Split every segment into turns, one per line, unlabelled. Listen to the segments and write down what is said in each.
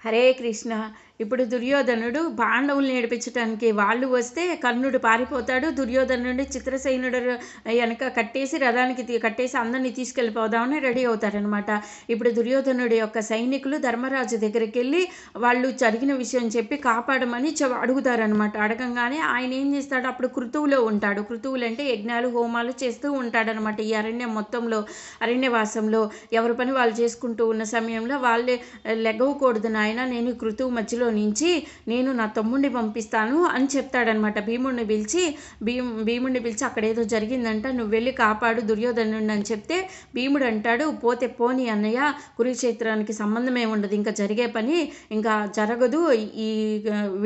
హరే కృష్ణ. ఇప్పుడు దుర్యోధనుడు పాండవుల్ని ఏడిపించడానికి వాళ్ళు వస్తే కర్ణుడు పారిపోతాడు. దుర్యోధనుడు చిత్రసేనుడు వెనక కట్టేసి రథానికి కట్టేసి అందరినీ తీసుకెళ్ళిపోదామని రెడీ అవుతారనమాట. ఇప్పుడు దుర్యోధనుడి యొక్క సైనికులు ధర్మరాజు దగ్గరికి వెళ్ళి వాళ్ళు జరిగిన విషయం చెప్పి కాపాడమని అడుగుతారనమాట. అడగంగానే ఆయన ఏం చేస్తాడు, అప్పుడు కృతువులో ఉంటాడు. కృతువులు అంటే యజ్ఞాలు హోమాలు చేస్తూ ఉంటాడనమాట. ఈ అరణ్యం మొత్తంలో అరణ్యవాసంలో ఎవరి పని వాళ్ళు చేసుకుంటూ ఉన్న సమయంలో వాళ్ళే లెగవకూడదు నాయన, నేను కృతువు మధ్యలో నుంచి నేను నా తమ్ముడిని పంపిస్తాను అని చెప్తాడనమాట. భీముడిని పిలిచి అక్కడ ఏదో జరిగిందంట, నువ్వు వెళ్ళి కాపాడు దుర్యోధనుడిని అని చెప్తే భీముడు అంటాడు, పోతే పోని అన్నయ్య, కురుక్షేత్రానికి సంబంధమే ఉండదు, ఇంకా జరిగే పని ఇంకా జరగదు, ఈ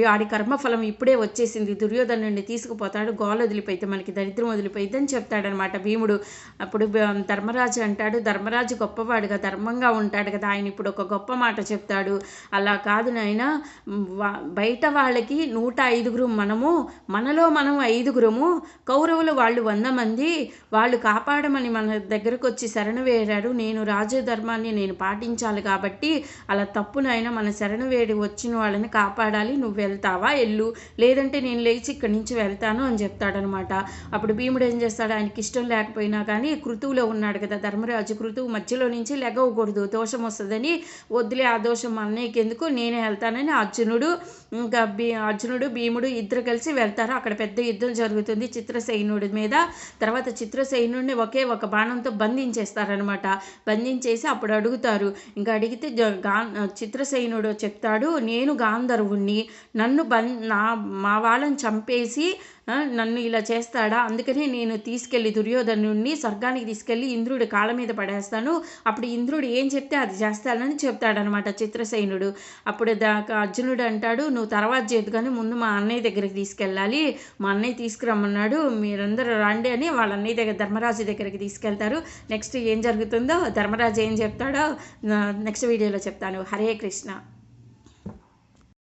వాడి కర్మఫలం ఇప్పుడే వచ్చేసింది, దుర్యోధనుడిని తీసుకుపోతాడు, గోల వదిలిపోయితే మనకి దరిద్రం వదిలిపోయింది అని చెప్తాడనమాట భీముడు. అప్పుడు ధర్మరాజు అంటాడు, ధర్మరాజు గొప్పవాడుగా ధర్మంగా ఉంటాడు కదా, ఆయన ఇప్పుడు ఒక గొప్ప మాట చెప్తాడు, అలా కాదు నాయన, బయట వాళ్ళకి 105 మనలో మనం 5 కౌరవులు వాళ్ళు 100 మంది, వాళ్ళు కాపాడమని మన దగ్గరకు వచ్చి శరణు వేరారు, నేను రాజధర్మాన్ని నేను పాటించాలి కాబట్టి అలా తప్పునైనా మన శరణు వేడి వచ్చిన వాళ్ళని కాపాడాలి, నువ్వు వెళ్తావా వెళ్ళు, లేదంటే నేను లేచి ఇక్కడి నుంచి వెళ్తాను అని చెప్తాడనమాట. అప్పుడు భీముడు ఏం చేస్తాడు, ఆయనకి ఇష్టం లేకపోయినా కానీ కృతువులో ఉన్నాడు కదా ధర్మరాజు, కృతువు మధ్యలో నుంచి లెగవకూడదు, దోషం వస్తుందని, వద్దులే ఆ దోషం అన్నయ్యకి ఎందుకు, నేనే వెళ్తానని అర్జునుడు భీముడు ఇద్దరు కలిసి వెళ్తారు. అక్కడ పెద్ద యుద్ధం జరుగుతుంది చిత్రసేనుడి మీద. తర్వాత చిత్రసేనుడిని ఒక బాణంతో బంధించేస్తారనమాట. బంధించేసి అప్పుడు అడుగుతారు, ఇంకా అడిగితే చిత్రసేనుడు చెప్తాడు, నేను గాంధర్వుణ్ణి, నన్ను మా వాళ్ళని చంపేసి నన్ను ఇలా చేస్తాడా, అందుకని నేను తీసుకెళ్ళి దుర్యోధనుడిని స్వర్గానికి తీసుకెళ్ళి ఇంద్రుడి కాళ్ళ మీద పడేస్తాను, అప్పుడు ఇంద్రుడు ఏం చెప్తే అది చేస్తానని చెప్తాడనమాట చిత్రసేనుడు. అప్పుడు అర్జునుడు అంటాడు, నువ్వు తర్వాత చేద్దు కానీ ముందు మా అన్నయ్య దగ్గరికి తీసుకెళ్ళాలి, మా అన్నయ్య తీసుకురమ్మన్నాడు, మీరందరూ రండి అని వాళ్ళ అన్నయ్య దగ్గర ధర్మరాజు దగ్గరికి తీసుకెళ్తారు. నెక్స్ట్ ఏం జరుగుతుందో, ధర్మరాజు ఏం చెప్తాడో నెక్స్ట్ వీడియోలో చెప్తాను. హరే కృష్ణ.